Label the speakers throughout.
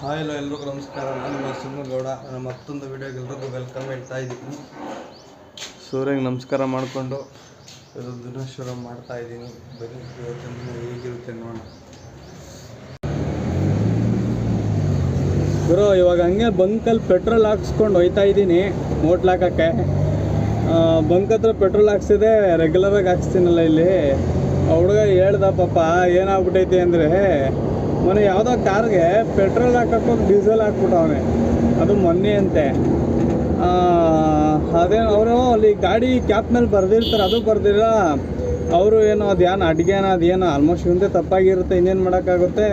Speaker 1: Hi hello ಎಲ್ರಿಗೂ ನಮಸ್ಕಾರ. ನಾನು ನಿಮ್ಮ ಸಿಂಹಗೌಡ. ನಾನು ಮತ್ತೊಂದು ವಿಡಿಯೋಗೆ ಎಲ್ರಿಗೂ ವೆಲ್ಕಮ್ ಹೇಳ್ತಾ ಇದ್ದೀನಿ. ಸೂರ್ಯಗೆ ನಮಸ್ಕಾರ ಮಾಡಿಕೊಂಡು ದಿನ ಶುರು ಮಾಡ್ತಾ ಇದ್ದೀನಿ. ಬನ್ನಿ ಇವತ್ತಿನ ಹೇಗಿರುತ್ತೆ ನೋಡೋಣ.
Speaker 2: ಗುರು ಇವಾಗ ಹಂಗೆ ಬಂಕಲ್ಲಿ ಪೆಟ್ರೋಲ್ ಹಾಕ್ಸ್ಕೊಂಡು ಹೋಯ್ತಾ ಇದ್ದೀನಿ ಮೋಟ್ಲ್ ಹಾಕೋಕ್ಕೆ. ಬಂಕ್ ಹತ್ರ ಪೆಟ್ರೋಲ್ ಹಾಕ್ಸಿದೆ, ರೆಗ್ಯುಲರಾಗಿ ಹಾಕ್ಸ್ತೀನಲ್ಲ ಇಲ್ಲಿ. ಹುಡುಗ ಹೇಳ್ದ ಪಾಪ ಏನಾಗ್ಬಿಟ್ಟೈತಿ ಅಂದರೆ, ಮೊನ್ನೆ ಯಾವುದೋ ಕಾರ್ಗೆ ಪೆಟ್ರೋಲ್ ಹಾಕೋಕ್ಕೆ ಡೀಸೆಲ್ ಹಾಕ್ಬಿಟ್ಟವನೆ. ಅದು ಮೊನ್ನೆ ಅಂತೆ. ಅದೇ ಅವರು ಅಲ್ಲಿ ಗಾಡಿ ಕ್ಯಾಪ್ ಮೇಲೆ ಬರೆದಿರ್ತಾರೆ, ಅದು ಬರ್ದಿಲ್ಲ ಅವರು. ಏನೋ ಅದೇನು ಅಡುಗೆನ ಅದೇನೋ ಆಲ್ಮೋಸ್ಟ್ ಇವಂದೇ ತಪ್ಪಾಗಿರುತ್ತೆ, ಇನ್ನೇನು ಮಾಡೋಕ್ಕಾಗುತ್ತೆ.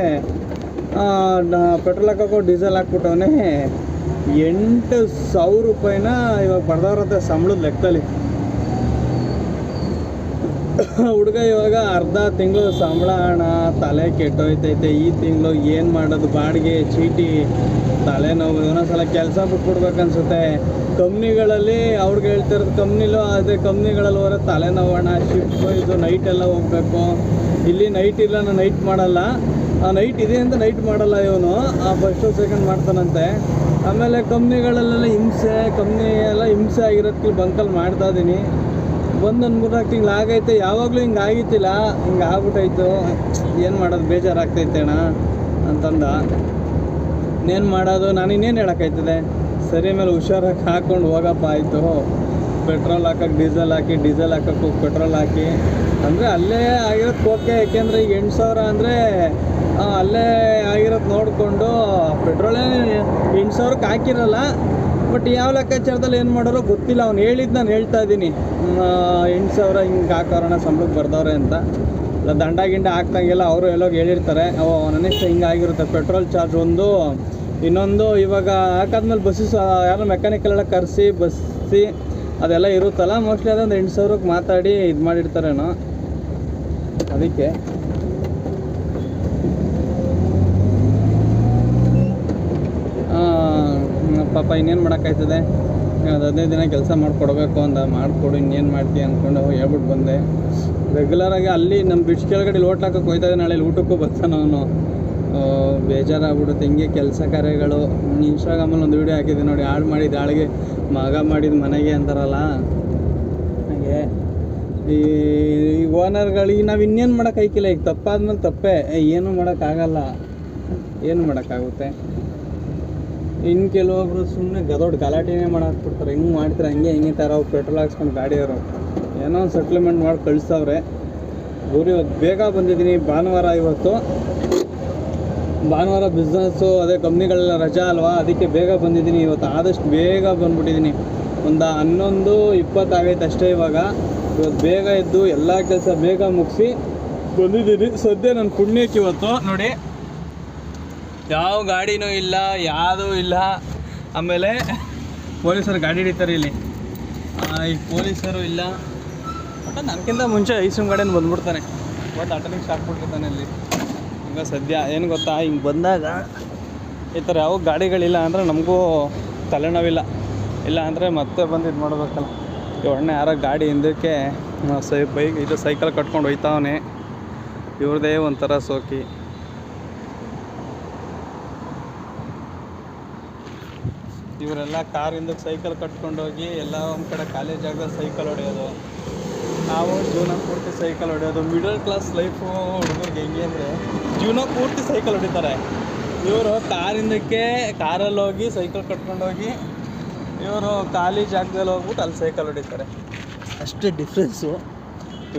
Speaker 2: Petrol ಹಾಕೋಕ್ಕೋ diesel ಹಾಕ್ಬಿಟ್ಟವನೇ. 8,000 ರೂಪಾಯಿನ ಇವಾಗ ಬರ್ದವ್ರತ್ತೆ ಸಂಬಳದ ಲೆಕ್ಕದಲ್ಲಿ. ಹುಡುಗ ಇವಾಗ ಅರ್ಧ ತಿಂಗಳು ಸಂಬಳ ಹಣ ತಲೆ ಕೆಟ್ಟೋಯ್ತೈತೆ. ಈ ತಿಂಗಳು ಏನು ಮಾಡೋದು, ಬಾಡಿಗೆ ಚೀಟಿ, ತಲೆನೋವು. ಒಂದೊಂದ್ಸಲ ಕೆಲಸ ಬಿಟ್ಬಿಡ್ಬೇಕನ್ಸುತ್ತೆ. ಕಂಪ್ನಿಗಳಲ್ಲಿ ಅವ್ರಿಗೆ ಹೇಳ್ತಿರೋದು, ಕಂಪ್ನಿಲೂ ಅದೇ ಕಂಪ್ನಿಗಳಲ್ಲಿ ಹೋದ್ರೆ ತಲೆನೋವಣ, ಶಿಫ್ಟ್ ಇದು ನೈಟ್ ಎಲ್ಲ ಹೋಗಬೇಕು. ಇಲ್ಲಿ ನೈಟ್ ಇಲ್ಲ, ನಾನು ನೈಟ್ ಮಾಡಲ್ಲ. ನೈಟ್ ಇದೆ ಅಂತ ನೈಟ್ ಮಾಡಲ್ಲ ಇವನು, ಫಸ್ಟು ಸೆಕೆಂಡ್ ಮಾಡ್ತಾನಂತೆ. ಆಮೇಲೆ ಕಂಪ್ನಿಗಳಲ್ಲೆಲ್ಲ ಹಿಂಸೆ, ಕಂಪ್ನಿ ಎಲ್ಲ ಹಿಂಸೆ ಆಗಿರೋದಕ್ಕೆ ಬಂಕಲ್ಲಿ ಮಾಡ್ತಾ ಇದ್ದೀನಿ. ಒಂದು 3-4 ತಿಂಗಳು ಆಗೈತೆ, ಯಾವಾಗಲೂ ಹಿಂಗೆ ಆಗಿತ್ತಿಲ್ಲ, ಹಿಂಗೆ ಆಗ್ಬಿಟ್ಟೈತು. ಏನು ಮಾಡೋದು, ಬೇಜಾರಾಗ್ತೈತೆ ಅಣ್ಣ ಅಂತಂದ. ಇನ್ನೇನು ಮಾಡೋದು, ನಾನು ಇನ್ನೇನು ಹೇಳೋಕ್ಕಾಯ್ತದೆ. ಸರಿ ಮೇಲೆ ಹುಷಾರಾಗಿ ಹಾಕ್ಕೊಂಡು ಹೋಗಪ್ಪ ಆಯಿತು. ಪೆಟ್ರೋಲ್ ಹಾಕೋಕ್ಕೆ ಡೀಸೆಲ್ ಹಾಕಿ, ಡೀಸೆಲ್ ಹಾಕೋಕ್ಕೆ ಪೆಟ್ರೋಲ್ ಹಾಕಿ ಅಂದರೆ ಅಲ್ಲೇ ಆಗಿರೋದು ಓಕೆ. ಯಾಕೆಂದರೆ ಈಗ 8,000 ಅಂದರೆ ಅಲ್ಲೇ ಆಗಿರೋದು ನೋಡಿಕೊಂಡು ಪೆಟ್ರೋಲೇ 8,000ಕ್ಕೆ ಹಾಕಿರಲ್ಲ. ಬಟ್ ಯಾವ ಲೆಕ್ಕಾಚಾರದಲ್ಲಿ ಏನು ಮಾಡೋರೋ ಗೊತ್ತಿಲ್ಲ. ಅವ್ನು ಹೇಳಿದ್ದು ನಾನು ಹೇಳ್ತಾ ಇದ್ದೀನಿ, 8,000 ಹಿಂಗೆ ಹಾಕೋರೋಣ ಸಂಬಳಕ್ಕೆ ಬರ್ದವ್ರೆ ಅಂತ. ಇಲ್ಲ ದಂಡ ಗಿಂಡ ಹಾಕ್ದಂಗೆಲ್ಲ ಅವರು ಎಲ್ಲೋಗಿ ಹೇಳಿರ್ತಾರೆ. ನನ್ನಿಷ್ಟ ಹಿಂಗೆ ಆಗಿರುತ್ತೆ. ಪೆಟ್ರೋಲ್ ಚಾರ್ಜ್ ಒಂದು, ಇನ್ನೊಂದು ಇವಾಗ ಹಾಕಾದ್ಮೇಲೆ ಬಸ್ಸಸ್ ಯಾರೋ ಮೆಕ್ಯಾನಿಕಲೆಲ್ಲ ಕರೆಸಿ ಬಸ್ಸಿ ಅದೆಲ್ಲ ಇರುತ್ತಲ್ಲ, ಮೋಸ್ಟ್ಲಿ ಅದೊಂದು 8,000ಕ್ಕೆ ಮಾತಾಡಿ ಇದು ಮಾಡಿರ್ತಾರೇನೋ. ಅದಕ್ಕೆ ಪಾಪ ಇನ್ನೇನು ಮಾಡೋಕ್ಕಾಯ್ತದೆ. 15 ದಿನ ಕೆಲಸ ಮಾಡಿಕೊಡ್ಬೇಕು ಅಂದ, ಮಾಡಿಕೊಡು ಇನ್ನೇನು ಮಾಡ್ತೀಯ ಅಂದ್ಕೊಂಡು ಹೇಳ್ಬಿಟ್ಟು ಬಂದೆ. ರೆಗ್ಯುಲರಾಗಿ ಅಲ್ಲಿ ನಮ್ಮ ಬ್ರಿಡ್ಜ್ ಕೆಳಗಡೆ ಲೋಟ್ ಹಾಕೋಕೆ ಹೋಯ್ತಾ ಇದ್ದೆ. ನಾಳೆ ಊಟಕ್ಕೂ ಬರ್ತಾನೆ ಅವನು. ಬೇಜಾರಾಗ್ಬಿಡುತ್ತೆ ಹಿಂಗೆ ಕೆಲಸ ಕಾರ್ಯಗಳು. ಇನ್ಸ್ಟಾಗ್ರಾಮಲ್ಲಿ ಒಂದು ವೀಡಿಯೋ ಹಾಕಿದ್ದೆ ನೋಡಿ, ಹಾಳು ಮಾಡಿದ ಹಾಳಿಗೆ ಮಗ ಮಾಡಿದ ಮನೆಗೆ ಅಂತಾರಲ್ಲ ಹಾಗೆ. ಈ ಓನರ್ಗಳಿಗೆ ನಾವು ಇನ್ನೇನು ಮಾಡೋಕ್ಕಾಯ್ಕಿಲ್ಲ. ಈಗ ತಪ್ಪಾದ್ಮೇಲೆ ತಪ್ಪೇ, ಏನು ಮಾಡೋಕ್ಕಾಗಲ್ಲ, ಏನು ಮಾಡೋಕ್ಕಾಗುತ್ತೆ. ಇನ್ನು ಕೆಲವೊಬ್ರು ಸುಮ್ಮನೆ ದೊಡ್ಡ ಗಲಾಟೆನೇ ಮಾಡಾಕ್ಬಿಡ್ತಾರೆ. ಹಿಂಗೆ ಮಾಡ್ತಾರೆ, ಹಿಂಗೆ ಥರ ಅವ್ರು ಪೆಟ್ರೋಲ್ ಹಾಕ್ಸ್ಕೊಂಡು ಗಾಡಿಯವರು ಏನೋ ಒಂದು ಸೆಟ್ಲ್ಮೆಂಟ್ ಮಾಡಿ ಕಳಿಸ್ತವ್ರೆ. ಊರು ಇವತ್ತು ಬೇಗ ಬಂದಿದ್ದೀನಿ, ಭಾನುವಾರ. ಇವತ್ತು ಭಾನುವಾರ ಬಿಸ್ನೆಸ್ಸು, ಅದೇ ಕಂಪ್ನಿಗಳೆಲ್ಲ ರಜಾ ಅಲ್ವಾ, ಅದಕ್ಕೆ ಬೇಗ ಬಂದಿದ್ದೀನಿ. ಇವತ್ತು ಆದಷ್ಟು ಬೇಗ ಬಂದುಬಿಟ್ಟಿದ್ದೀನಿ. ಒಂದು 11:20 ಆಗೈತೆ ಅಷ್ಟೇ. ಇವತ್ತು ಬೇಗ ಎದ್ದು ಎಲ್ಲ ಕೆಲಸ ಬೇಗ ಮುಗಿಸಿ ಬಂದಿದ್ದೀನಿ. ಸದ್ಯ ನನ್ನ ಪುಣ್ಯಕ್ಕೆ ಇವತ್ತು ನೋಡಿ ಯಾವ ಗಾಡಿನೂ ಇಲ್ಲ, ಯಾವುದೂ ಇಲ್ಲ. ಆಮೇಲೆ ಪೊಲೀಸರು ಗಾಡಿ ಹಿಡಿತಾರೆ ಇಲ್ಲಿ. ಈ ಪೊಲೀಸರು ಇಲ್ಲ. ಬಟ್ ನನಗಿಂತ ಮುಂಚೆ ಐಸ್ರೂಮ್ ಗಾಡಿನ ಬಂದ್ಬಿಡ್ತಾನೆ. ಬಟ್ ಅಟನಿಗೆ ಹಾಕ್ಬಿಟ್ಟಿರ್ತಾನೆ ಅಲ್ಲಿ. ಈಗ ಸದ್ಯ ಏನು ಗೊತ್ತಾ, ಹಿಂಗೆ ಬಂದಾಗ ಈ ಥರ ಯಾವ ಗಾಡಿಗಳಿಲ್ಲ ಅಂದರೆ ನಮಗೂ ತಲೆನೋವಿಲ್ಲ. ಇಲ್ಲ ಅಂದರೆ ಮತ್ತೆ ಬಂದು ಇದು ಮಾಡಬೇಕಲ್ಲ. ಒಳ್ಳೆ ಯಾರೋ ಗಾಡಿ ಹಿಂದಕ್ಕೆ ಬೈಕ್ ಇದು ಸೈಕಲ್ ಕಟ್ಕೊಂಡು ಹೋಯ್ತಾವನೆ. ಇವ್ರದೇ ಒಂಥರ ಸೋಕಿ. ಇವರೆಲ್ಲ ಕಾರ್ ಹಿಂದಕ್ಕೆ ಸೈಕಲ್ ಕಟ್ಕೊಂಡೋಗಿ ಎಲ್ಲ ಒಂದು ಕಡೆ ಖಾಲಿ ಜಾಗದಲ್ಲಿ ಸೈಕಲ್ ಹೊಡೆಯೋದು. ನಾವು ಜೀವನ ಪೂರ್ತಿ ಸೈಕಲ್ ಹೊಡೆಯೋದು. ಮಿಡಲ್ ಕ್ಲಾಸ್ ಲೈಫು ಹುಡುಗರಿಗೆ ಹೆಂಗೆ ಅಂದರೆ ಜೀವನ ಪೂರ್ತಿ ಸೈಕಲ್ ಹೊಡಿತಾರೆ. ಇವರು ಕಾರಿಂದಕ್ಕೆ ಕಾರಲ್ಲಿ ಹೋಗಿ ಸೈಕಲ್ ಕಟ್ಕೊಂಡೋಗಿ, ಇವರು ಖಾಲಿ ಜಾಗದಲ್ಲಿ ಹೋಗ್ಬಿಟ್ಟು ಅಲ್ಲಿ ಸೈಕಲ್ ಹೊಡಿತಾರೆ. ಅಷ್ಟೇ ಡಿಫ್ರೆನ್ಸು.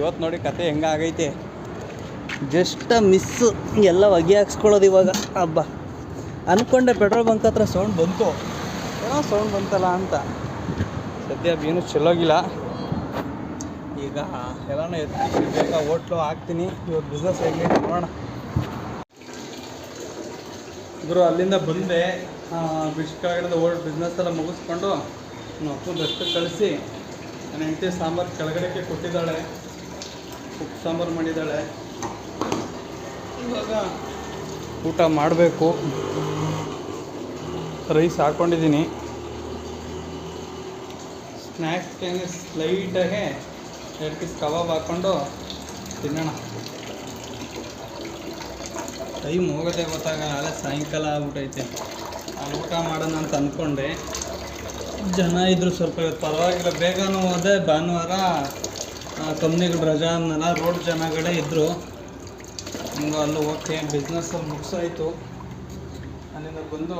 Speaker 2: ಇವತ್ತು ನೋಡಿ ಕತೆ ಹೆಂಗಾಗೈತೆ. ಜಸ್ಟ್ ಮಿಸ್ಸು ಎಲ್ಲ ಹೊಗೆ ಹಾಕ್ಸ್ಕೊಳ್ಳೋದು ಇವಾಗ. ಹಬ್ಬ ಅಂದ್ಕೊಂಡೆ ಪೆಟ್ರೋಲ್ ಬಂಕ್ ಹತ್ರ ಸೌಂಡ್ ಬಂತು, ಏನೋ ಸೌಂಡ್ ಬಂತಲ್ಲ ಅಂತ. ಸದ್ಯ ಏನೂ ಚಲೋಗಿಲ್ಲ. ಈಗ ಎಲ್ಲನೂ ಎತ್ತಿ ಬೇಗ ಹೋಟ್ಲು ಹಾಕ್ತೀನಿ. ಇವತ್ತು ಬಿಸ್ನೆಸ್ ಹೇಗೆ ನೋಡೋಣ. ಗುರು ಅಲ್ಲಿಂದ ಬಂದೆ, ಬ್ರಿಡ್ಜ್ ಕೆಳಗಡೆ ಬಿಸ್ನೆಸ್ ಎಲ್ಲ ಮುಗಿಸ್ಕೊಂಡು ಅಪ್ಪನ ರಸ್ತೆ ಕಳಿಸಿ ನನ್ನ ಹೆಂಡತಿ ಸಾಂಬಾರು ಕೆಳಗಡೆಗೆ ಕೊಟ್ಟಿದ್ದಾಳೆ. ಉಪ್ಪು ಸಾಂಬಾರು ಮಾಡಿದ್ದಾಳೆ. ಇವಾಗ ಊಟ ಮಾಡಬೇಕು. ರೈಸ್ ಹಾಕ್ಕೊಂಡಿದ್ದೀನಿ. ಸ್ನ್ಯಾಕ್ಸ್ಗೆ ಲೈಟಾಗೆ 2 ಪೀಸ್ ಕಬಾಬ್ ಹಾಕ್ಕೊಂಡು ತಿನ್ನೋಣ. ಟೈಮ್ ಹೋಗೋದೇ ಗೊತ್ತಾಗಲ್ಲ. ನಾಳೆ ಸಾಯಂಕಾಲ ಆಗ್ಬಿಟ್ಟೈತೆ. ನಾನು ಊಟ ಮಾಡೋಣ ಅಂತ ಅಂದ್ಕೊಂಡೆ, ಜನ ಇದ್ದರು ಸ್ವಲ್ಪ. ಇವತ್ತು ಪರವಾಗಿಲ್ಲ, ಬೇಗನೂ ಹೋದೆ. ಭಾನುವಾರ ಕಂಪ್ನಿಗಳು ರಜಾ ಅನ್ನಲ್ಲ, ರೋಡ್ ಜನಗಳೇ ಇದ್ದರು. ಹಿಂಗೋ ಅಲ್ಲೂ ಓಕೆ, ಬಿಸ್ನೆಸ್ಸಲ್ಲಿ ಮುಗಿಸಾಯಿತು. ಅಲ್ಲಿಂದ ಬಂದು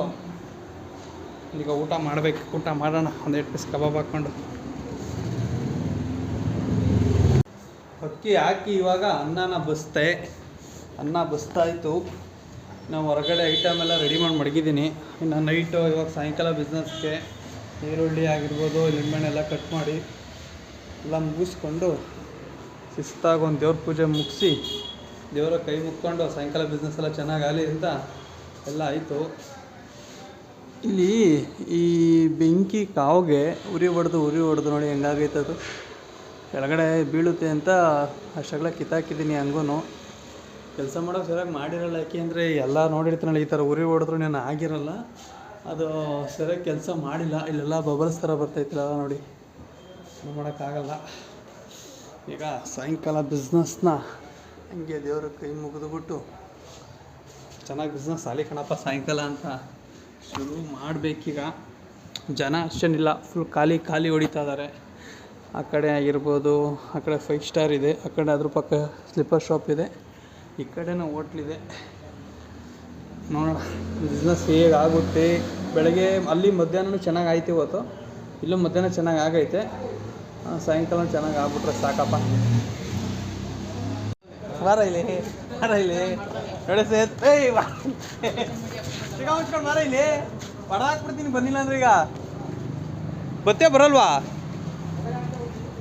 Speaker 2: ಈಗ ಊಟ ಮಾಡಬೇಕು. ಊಟ ಮಾಡೋಣ, ಒಂದೆರಡು ಪೀಸ್ ಕಬಾಬ್ ಹಾಕ್ಕೊಂಡು. ಅಕ್ಕಿ ಹಾಕಿ ಇವಾಗ ಅನ್ನನ ಬಸ್ತೆ. ಅನ್ನ ಬಸ್ತಾಯಿತು. ನಾವು ಹೊರಗಡೆ ಐಟಮ್ ಎಲ್ಲ ರೆಡಿ ಮಾಡಿ ಮಡಗಿದ್ದೀನಿ. ಇನ್ನು ನೈಟು ಇವಾಗ ಸಾಯಂಕಾಲ ಬಿಸ್ನೆಸ್ಗೆ ಈರುಳ್ಳಿ ಆಗಿರ್ಬೋದು, ಲಿಂಬೆಹಣ್ಣು ಎಲ್ಲ ಕಟ್ ಮಾಡಿ ಎಲ್ಲ ಮುಗಿಸ್ಕೊಂಡು ಶಿಸ್ತಾಗಿ ಒಂದು ದೇವ್ರ ಪೂಜೆ ಮುಗಿಸಿ ದೇವರ ಕೈ ಮುಕ್ಕೊಂಡು ಸಾಯಂಕಾಲ ಬಿಸ್ನೆಸ್ ಎಲ್ಲ ಚೆನ್ನಾಗಾಗಲಿ ಅಂತ ಎಲ್ಲ ಆಯಿತು. ಇಲ್ಲಿ ಈ ಬೆಂಕಿ ಕಾವಿಗೆ ಉರಿ ಹೊಡೆದು ನೋಡಿ ಹೆಂಗಾಗೈತೆ ಅದು. ಕೆಳಗಡೆ ಬೀಳುತ್ತೆ ಅಂತ ಅಷ್ಟೆಲ್ಲ ಕಿತ್ತಾಕಿದ್ದೀನಿ. ಹಂಗೂ ಕೆಲಸ ಮಾಡೋಕೆ ಸರಿಯಾಗಿ ಮಾಡಿರಲ್ಲ. ಯಾಕೆಂದರೆ ಎಲ್ಲ ನೋಡಿರ್ತೀನಲ್ಲ, ಈ ಥರ ಉರಿ ಹೊಡೆದ್ರು ನಾನು ಆಗಿರಲ್ಲ. ಅದು ಸರಿಯಾಗಿ ಕೆಲಸ ಮಾಡಿಲ್ಲ. ಇಲ್ಲೆಲ್ಲ ಬಬಲ್ಸ್ ಥರ ಬರ್ತೈತಿಲ್ಲ ನೋಡಿ, ಏನು ಮಾಡೋಕ್ಕಾಗಲ್ಲ. ಈಗ ಸಾಯಂಕಾಲ ಬಿಸ್ನೆಸ್ನ ಹಂಗೆ ದೇವ್ರ ಕೈ ಮುಗಿದುಬಿಟ್ಟು ಚೆನ್ನಾಗಿ ಬಿಸ್ನೆಸ್ ಆಲಿ ಕಣಪ್ಪ ಸಾಯಂಕಾಲ ಅಂತ ಶುರು ಮಾಡಬೇಕೀಗ. ಜನ ಅಷ್ಟೇನಿಲ್ಲ, ಫುಲ್ ಖಾಲಿ ಹೊಡಿತಾ ಇದ್ದಾರೆ. ಆ ಕಡೆ ಆಗಿರ್ಬೋದು, ಆ ಕಡೆ 5 ಸ್ಟಾರ್ ಇದೆ, ಆ ಕಡೆ ಅದ್ರ ಪಕ್ಕ ಸ್ಲಿಪ್ಪರ್ ಶಾಪ್ ಇದೆ, ಈ ಕಡೆನೂ ಹೋಟ್ಲಿದೆ. ನೋಡೋಣ ಬಿಸ್ನೆಸ್ ಹೇಗಾಗುತ್ತೆ. ಬೆಳಗ್ಗೆ ಅಲ್ಲಿ ಮಧ್ಯಾಹ್ನ ಚೆನ್ನಾಗಿ ಆಯ್ತು, ಇವತ್ತು ಇಲ್ಲೂ ಮಧ್ಯಾಹ್ನ ಚೆನ್ನಾಗಿ ಆಗೈತೆ. ಸಾಯಂಕಾಲ ಚೆನ್ನಾಗಿ ಆಗ್ಬಿಟ್ರೆ ಸಾಕಪ್ಪ. ಬಾರ ಇಲ್ಲಿ ನೋಡಿ ಮುಚ್ಕೊಂಡು ಬಾರ ಇಲ್ಲಿ. ಪಡ ಹಾಕ್ಬಿಡ್ತೀನಿ ಬಂದಿಲ್ಲ ಅಂದ್ರೆ. ಈಗ ಬತ್ತೇ ಬರಲ್ವಾ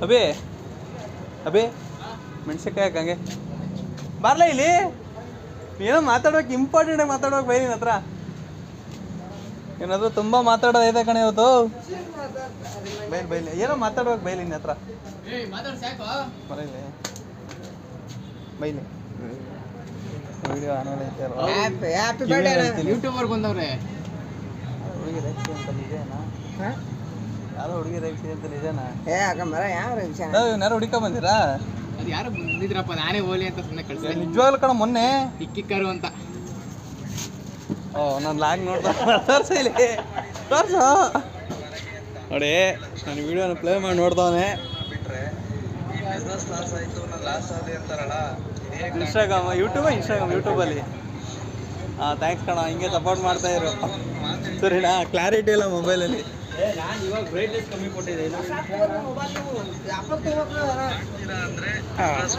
Speaker 2: ಅಬೇ ಮೆಣಸಿನ್ಕಾಯಿ ಹಾಕಂಗೆ ಬಾರ್ಲ ಇಲ್ಲಿ. ಏನೋ ಮಾತಾಡ್ಬೇಕು, ಇಂಪಾರ್ಟೆಂಟಾಗಿ ಮಾತಾಡ್ಬೇಕು ಬೈ. ನಿನ್ನ ಹತ್ರ ಏನಾದರೂ ತುಂಬ ಮಾತಾಡೋದೈತೆ ಕಣೆ ಇವತ್ತು. ಬೈಲಿ ಏನೋ ಮಾತಾಡ್ಬೇಕು ಬೈಲಿ ನಿನ್ನ ಹತ್ರ. ಬರಲಿ ಬೈಲಿ. ವಿಡಿಯೋ ಆಮೇಲೆ ಐತೆ ಅಲ್ವಾ.
Speaker 3: ಯೂಟ್ಯೂಬರ್ ಬಂದವ್ರೆ.
Speaker 2: ಹುಡುಗಿ ರೇಕ್ಷೆ ಅಂತ ನಿಜನಾ? ಯಾರೋ ಹುಡುಗಿ ರೇಕ್ಷೆ ಅಂತ ನಿಜನಾ? ಯಾರು ಹುಡುಕ ಬಂದಿರಾ?
Speaker 3: ಅದು ಯಾರು ಬಂದಿದ್ರಪ್ಪ, ನಾನೇ ಹೋಲಿ ಅಂತ ಸುಮ್ಮನೆ ಕಳ್ಸಿದೆ.
Speaker 2: ನಿಜವಾಗ್ಲೂ ಕಣ, ಮೊನ್ನೆ
Speaker 3: ಇಕ್ಕಿಕ್ಕರು ಅಂತ.
Speaker 2: ಓ ನಾನು ಲಾಗ್ ನೋಡ್ತಾ ತೋರ್ಸ ಇಲ್ಲಿ ತೋರ್ಸು ನೋಡಿ. ನಾನು ವಿಡಿಯೋನ ಪ್ಲೇ ಮಾಡಿ ನೋಡ್ದವನೆ. ಬಿಟ್ರೆ ಈ ಬಿಸ್ನೆಸ್ ಲಾಸ್ ಆಯಿತು, ನಾನು ಲಾಸ್ ಆದೆ ಅಂತಾರಲ್ಲ. ಇನ್ಸ್ಟಾಗ್ರಾಮ್ ಯೂಟ್ಯೂಬಲ್ಲಿ ಥ್ಯಾಂಕ್ಸ್ ಕಣ, ಹಿಂಗೆ ಸಪೋರ್ಟ್ ಮಾಡ್ತಾ ಇರು. ಸರಿನಾ? ಕ್ಲಾರಿಟಿ ಇಲ್ಲ ಮೊಬೈಲಲ್ಲಿ. ನಾನು ಇವಾಗ ಬ್ರೈಟ್ನೆಸ್ ಕಮ್ಮಿ ಕೊಟ್ಟಿದ್ದೆ.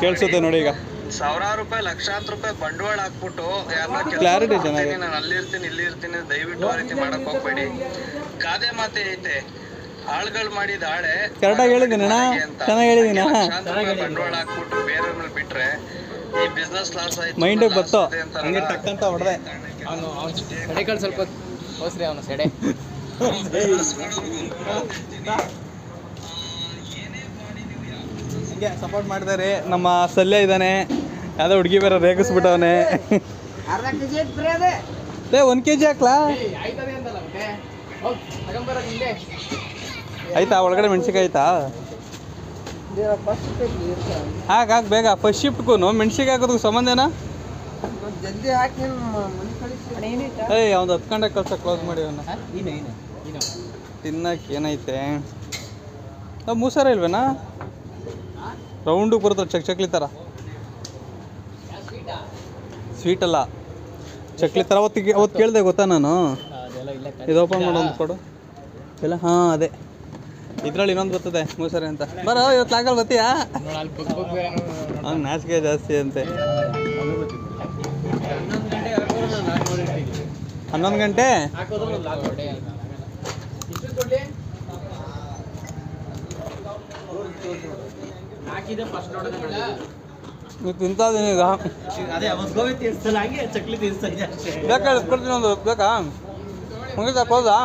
Speaker 2: ಕೇಳಿಸುತ್ತೆ ನೋಡಿ. ಈಗ
Speaker 1: ಸಾವಿರಾರು ರೂಪಾಯಿ ಲಕ್ಷಾಂತರ ರೂಪಾಯಿ ಬಂಡವಾಳ ಹಾಕ್ಬಿಟ್ಟು
Speaker 2: ಕ್ಲಾರಿಟಿ ಚೆನ್ನಾಗಿದೆ.
Speaker 1: ನಾನು ಅಲ್ಲಿರ್ತೀನಿ ಇಲ್ಲಿರ್ತೀನಿ ದಯವಿಟ್ಟು ಆ ರೀತಿ ಮಾಡಕ್ ಹೋಗ್ಬೇಡಿ. ಗಾದೆ ಮಾತೆ ಐತೆ, ಆಳ್ಗಳು ಮಾಡಿದ ಆಳೆ.
Speaker 2: ಕರೆಕ್ಟಾಗಿ ಹೇಳಿದ್ದೀನಿ ಅಣ್ಣ, ಚೆನ್ನಾಗಿ ಹೇಳಿದ್ದೀನಿ.
Speaker 1: ಬಂಡವಾಳ ಹಾಕ್ಬಿಟ್ಟು ಬೇರೆ ಮೇಲೆ ಬಿಟ್ರೆ ಈ ಬಿಸ್ನೆಸ್ ಲಾಸ್ ಆಯ್ತು.
Speaker 2: ಮೈಂಡಿಗೆ ಬತ್ತು ಹಂಗೆ ಟಕ್ ಅಂತ ಹೊಡೆದೆ.
Speaker 3: ಸೆಡೆಗಳು ಸ್ವಲ್ಪ ಹೋಸ್ರಿ ಅವನು ಸೆಡೆ.
Speaker 2: ಹಿಂಗೆ ಸಪೋರ್ಟ್ ಮಾಡ್ತಾರೆ. ನಮ್ಮ ಸಲ್ಯ ಇದ್ದಾನೆ, ಯಾವುದೋ ಹುಡುಗಿ ಬೇರೆ ರೇಗಿಸ್ಬಿಟ್ಟವನೆ. 1 kg ಹಾಕ್ಲಾ? ಆಯ್ತಾ? ಒಳಗಡೆ ಮೆಣಸಿನ್ಕಾಯಿ ಆಯ್ತಾ? ಹಾಕ ಬೇಗ. ಫಸ್ಟ್ ಶಿಫ್ಟ್ಗೂ ಮೆಣಸಿನ್ಕಾಯಿ ಹಾಕೋದಕ್ಕೆ ಸಂಬಂಧನಾ?
Speaker 4: ಜಲ್ದಿ ಹಾಕಿ
Speaker 2: ಅವ್ನು 10 ಗಂಟೆ ಕಳ್ಸ ಕ್ಲೋಸ್ ಮಾಡಿ ಅವನ್ನ. ತಿನ್ನಕ್ಕೆ ಏನೈತೆ? ಮೂಸಾರ ಇಲ್ವೇನಾ? ರೌಂಡು ಬರುತ್ತೆ ಚಕ್ಲಿ ಥರ. ಸ್ವೀಟ್ ಅಲ್ಲ, ಚಕ್ಲಿ ಥರ. ಅವತ್ತು ಕೇಳಿದೆ ಗೊತ್ತಾ ನಾನು. ಇದು ಓಪನ್ ಮಾಡೋದು ಕೊಡು ಇಲ್ಲ. ಹಾಂ ಅದೇ, ಇದ್ರಲ್ಲಿ ಇನ್ನೊಂದು ಬರ್ತದೆ ಮೂಸರೆ ಅಂತ. ಬರೋ ಇವತ್ತು ಲಾಗಲ್ಲಿ ಬರ್ತೀಯಾ? ಹಂಗೆ ನಾಚಿಕೆ ಜಾಸ್ತಿ ಅಂತೆ. 11 ಗಂಟೆ ನೀವು ತಿಂತಾದೀನಿ ಈಗ. ಬೇಕಾ ಕೊಡ್ತೀನಿ ಒಂದು. ಬೇಕಾ? ಮುಗಿತಾ ಹೋದಾ?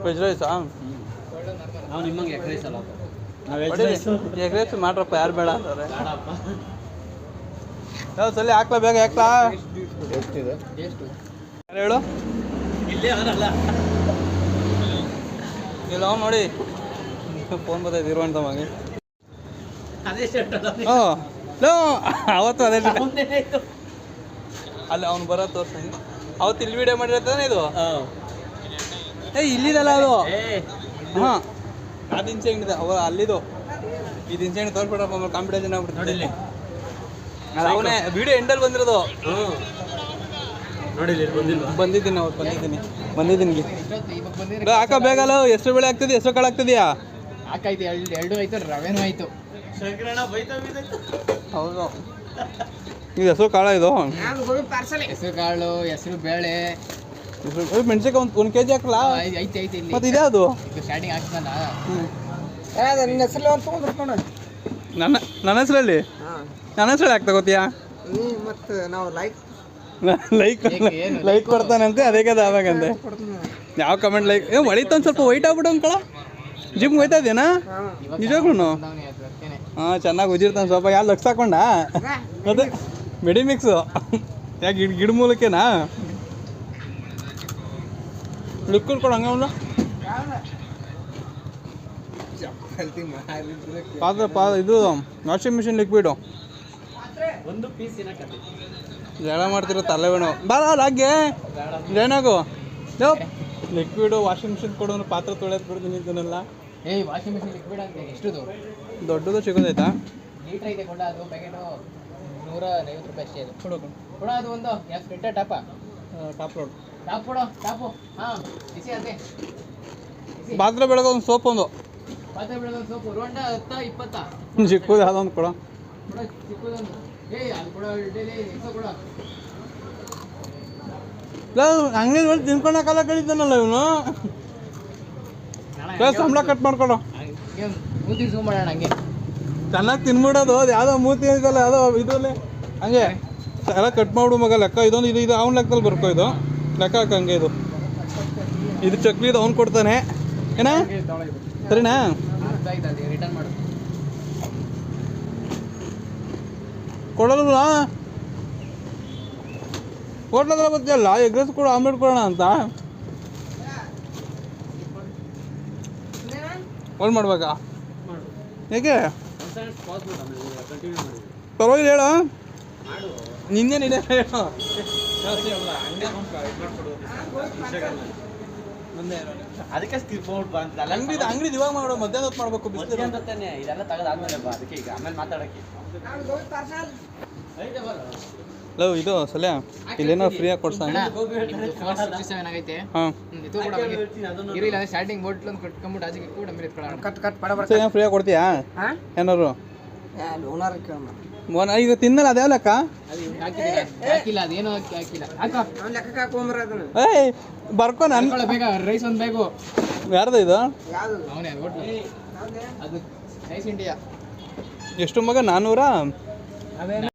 Speaker 2: ವೆಜ್ ರೈಸಾ? ಎಗ್ ರೈಸ್ ಮಾಡ್ರಪ್ಪ, ಯಾರು ಬೇಡ ಅಂತಾರೆ. ಯಾವ ಸಲ ಹಾಕ್ಲಾ? ಬೇಗ ಹಾಕ್ಲಾ? ಯಾರು ಹೇಳು? ಇಲ್ಲ ಅವ್ನು ನೋಡಿ ಫೋನ್ ಬರ್ತೈತೆ ಇರುವಂತ ಮಗಿ. ಹ್ಞೂ ಲೋ ಅವತ್ತು ಅದೇ ಅಲ್ಲಿ ಅವ್ನು ಬರೋ ತೋರ್ಸಂಗೆ ಅವತ್ತು ಇಲ್ಲಿ ವಿಡಿಯೋ ಮಾಡಿರತ್ತಾನೆ ಇದು ಇಲ್ಲಿದಲ್ಲ ಅದು ಹಾಂ ಆ ದಿನಸೆ ಅಂಗಡಿ ಅವ ಅಲ್ಲಿದು ಈ ದಿನಸೆ ಅಂಗಡಿ ತೋರ್ಬಿಡ್ರಪ್ಪ ಕಾಂಪಿಟೇಷನ್ ಆಗ್ಬಿಡ್ತಾರೆ ಅವನೇ ವಿಡಿಯೋ ಎಂಡಲ್ಲಿ ಬಂದಿರೋದು ಬಂದಿದ್ದೀನಿ ಅವತ್ತು ಬಂದಿದ್ದೀನಿ ಹಾಕ ಬೇಕಲ್ಲ ಹೆಸರು ಬೆಳೆ ಆಗ್ತದೆ ಹೆಸರು ಕಾಳು ಆಗ್ತದೆಯಾ
Speaker 3: ಹಾಕಾಯ್ತು ಎರಡು ಆಯ್ತು ರವೆನೂ ಆಯ್ತು
Speaker 2: ಹೌದು ಇದು ಹೆಸರು ಕಾಳ ಇದು
Speaker 3: ಹೆಸರು ಕಾಳು ಹೆಸರು ಬೇಳೆ
Speaker 2: ಮೆಣಸಿಗೆ ಒಂದು ಕೆ ಜಿ ಹಾಕಲ್ಲ
Speaker 3: ಐತೆ ಇಲ್ಲಿ
Speaker 2: ಮತ್ತೆ ಇದೆ ಅದು
Speaker 3: ಇದು ಸ್ಟಾರ್ಟಿಂಗ್ ಹಾಕ್ತಾನ
Speaker 4: ನಿನ್ನ ಹೆಸರು ಅಂತ ತೊಗೊಂಡ್ರು
Speaker 2: ನನ್ನ ಹೆಸರಲ್ಲಿ ನನ್ನ ಹೆಸರಲ್ಲಿ ಹಾಕ್ತಾ ಗೊತ್ತೀಯಾ
Speaker 4: ಮತ್ತು ನಾವು
Speaker 2: ಲೈಕ್ ಕೊಡ್ತಾನಂತೆ ಅದಕ್ಕೆ ಅದು ಆವಾಗಂತೆ ಯಾವ ಕಮೆಂಟ್ ಲೈಕ್ ಹೊಳಿತ ಒಂದು ಸ್ವಲ್ಪ ವೈಟ್ ಆಗ್ಬಿಟ್ಟು ಅಂಕಳ ಜಿಮ್ ಹೋಯ್ತಾ ಇದೆಯಾ ನಿಜವಾಗ್ಲೂ ಹಾಂ ಚೆನ್ನಾಗಿ ಉಜಿರ್ತಾನೆ ಸ್ವಲ್ಪ ಯಾವ ಲಕ್ಷ ಹಾಕೊಂಡ ಅದೇ ಮೆಡಿ ಮಿಕ್ಸು ಯಾಕೆ ಗಿಡ ಮೂಲಕೇನಾ ಲಿಕ್ವಿಡ್ ಕೊಡು ಹಂಗೆ ಒಂದು ಇದು ವಾಷಿಂಗ್ ಮಿಷಿನ್ ಲಿಕ್ವಿಡು ಜಗಳ ಮಾಡ್ತಿರೋ ತಲೆವೇಣು ಬಾರ ಹಾಗೆ ಏನಾಗು ಲಿಕ್ವಿಡು ವಾಷಿಂಗ್ ಮಿಷಿನ್ ಕೊಡು ಪಾತ್ರೆ ತೊಳೆಯೋದು ಬಿಡ್ತೀನಿ ಇದನ್ನೆಲ್ಲ
Speaker 3: ವಾಷಿಂಗ್ ಮಿಷಿನ್ ಲಿಕ್ವಿಡ್ ಅಂತ ಎಷ್ಟುದು
Speaker 2: ದೊಡ್ಡದು ಸಿಗೋದೈತಾ
Speaker 3: ಲೀಟ್ರ್ ಐತೆ ಕೊಂಡ ಅದು ಪ್ಯಾಕೆಟು 150 ರೂಪಾಯಿ ಅಷ್ಟೇ ಅದು ಕೊಡ ಅದು ಒಂದು ಯಾವ ಸ್ಪ್ರಿಂಟರ್ ಟಾಪ
Speaker 2: ಟಾಪ್ ರೋಡ್
Speaker 3: ಟಾಪ್ ಕೊಡು ಟಾಪು ಹಾಂ ಬಿಸಿ ಅದೇ
Speaker 2: ಪಾತ್ರೆ ಬೆಳಗ್ಗೆ ಒಂದು ಸೋಪ್ ಒಂದು
Speaker 3: ಪಾತ್ರೆ ಬೆಳೆದ ಸೋಪು ರೋಂಡ 10-20
Speaker 2: ಚಿಕ್ಕದು ಯಾವುದೊಂದು ಕೊಡ
Speaker 3: ಕೊಡ ಚಿಕ್ಕದೊಂದು ಅದು ಕೊಡ ಡೈಲಿ ಎಷ್ಟೋ ಕೊಡ
Speaker 2: ಅಂಗಡಿ ನೋಡಿ ತಿನ್ಕೊಳಕ್ಕೆಲ್ಲ ಕಳೀತಾನಲ್ಲ ಇವನು ಸಂಬಳ ಕಟ್ ಮಾಡ್ಕೊಡು
Speaker 3: ಮೂತಿ ಝೂಮ್ ಮಾಡೋಣ ಹಂಗೆ
Speaker 2: ಚೆನ್ನಾಗಿ ತಿನ್ಬಿಡೋದು ಅದು ಯಾವುದೋ ಮೂತಿ ಇದಲ್ಲ ಯಾವುದೋ ಇದಲ್ಲೇ ಹಂಗೆ ಎಲ್ಲ ಕಟ್ ಮಾಡು ಮಗ ಲೆಕ್ಕ ಇದೊಂದು ಇದು ಅವ್ನ ಲೆಕ್ಕದಲ್ಲಿ ಬರ್ಕೋ ಇದು ಲೆಕ್ಕ ಹಾಕಂಗೆ ಇದು ಚಕ್ಲಿ ಇದು ಅವ್ನು ಕೊಡ್ತಾನೆ ಏನ ಸರಿನಾ
Speaker 3: ರಿಟರ್ನ್ ಮಾಡು
Speaker 2: ಕೊಡೋಲ್ಲ ಹೋಟ್ಲದ್ರ ಬರ್ತೀಯಲ್ಲ ಎಗ್ ರೈಸ್ ಕೊಡು ಆಮ್ಲೆಟ್ ಕೊಡೋಣ ಅಂತ ಹೋಲ್ ಮಾಡ್ಬೇಕಾ ಏಕೆ ಪರವಾಗಿಲ್ಲ ಹೇಳು ನಿನ್ನೇನಿದೆ ಹೇಳು ಅಂಗಡಿ ಇವಾಗ ಮಾಡೋ ಮಧ್ಯಾಹ್ನ ಹೊತ್ತು ಮಾಡ್ಬೇಕು ಬಿಸಿಲು
Speaker 3: ಇದೆಲ್ಲ ತಗದಾದ್ಮೇಲೆ ಅದಕ್ಕೆ ಈಗ ಆಮೇಲೆ ಮಾತಾಡಕ್ಕೆ
Speaker 2: ಲವ್ ಇದು ಸಲ್ಯ ಇಲ್ಲೇನೋ ಫ್ರೀಯಾಗಿ ಕೊಡ್ಸೋಣ
Speaker 3: 467 ಆಗೈತೆ
Speaker 2: ಹಾಂ
Speaker 3: ಇದು ಕೂಡ ಇರಿಲ್ಲ ಸ್ಟಾರ್ಟಿಂಗ್ ಬೋಟ್ಲ್ ಒಂದು ಕಟ್ಕೊಂಬಿಟ್ಟು ಆಚೆಗೆ ಕೂಡ ಮೇಲೆ ಎತ್ಕೊಳ್ಳೋಣ
Speaker 4: ಕಟ್ ಪಡ
Speaker 2: ಸರಿ ಫ್ರೀಯಾಗಿ ಕೊಡ್ತೀಯಾ ಏನಾರು
Speaker 4: ಓನರ್ ಕೇಳೋಣ
Speaker 2: ಈಗ ತಿನ್ನಲ್ಲ ಅದೇ ಲೆಕ್ಕ
Speaker 3: ಅದು ಹಾಕಿಲ್ಲ ಅದೇನೋ ಹಾಕಿಲ್ಲ ಹಾಕ
Speaker 4: ಅವ್ನು ಲೆಕ್ಕಕ್ಕೆ ಹಾಕೊಂಬರ ಅದನ್ನು
Speaker 2: ಏಯ್ ಬರ್ಕೊ ನಾನು
Speaker 3: ಬೇಗ ರೈಸ್ ಒಂದು ಬೇಕು
Speaker 2: ಯಾರ್ದು ಇದು
Speaker 4: ಯಾವುದು
Speaker 3: ಅವನೇ ಅದು ಹೋಟ್ಲು ಅದು ರೈಸ್ ಇಂಡಿಯಾ
Speaker 2: ಎಷ್ಟು ಮಗ 400